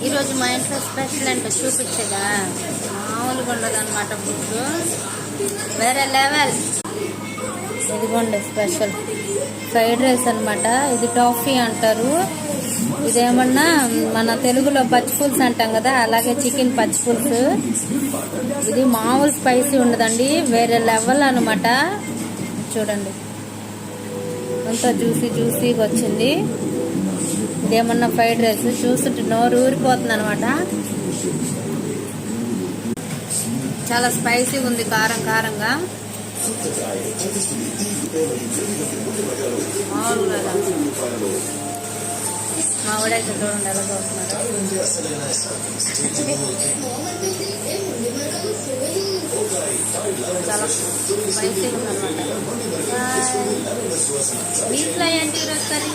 ఈరోజు మా ఇంట్లో స్పెషల్ అంటే చూపించగా మామూలుగా ఉండదు అనమాట. ఫుడ్ వేరే లెవెల్. ఇదిగోండి స్పెషల్ ఫ్రైడ్ రైస్ అనమాట. ఇది టాఫీ అంటారు. ఇదేమన్నా మన తెలుగులో పచ్చిపులుసు అంటాం కదా, అలాగే చికెన్ పచ్చిపులుసు. ఇది మామూలు స్పైసీ ఉండదండి, వేరే లెవెల్ అనమాట. చూడండి అంతా జ్యూసీగా వచ్చింది. ఇదేమన్నా ఫ్రైడ్ రైస్ చూస్తుంటే నోరు ఊరిపోతుంది అనమాట. చాలా స్పైసీగా ఉంది, కారంగా. మా ఊడైతే చూడండి ఎలా చూస్తున్నారు. చాలా స్పైసీగా ఉందన్నమాట. వీటిలో ఏంటి ఈరోజు కర్రీ?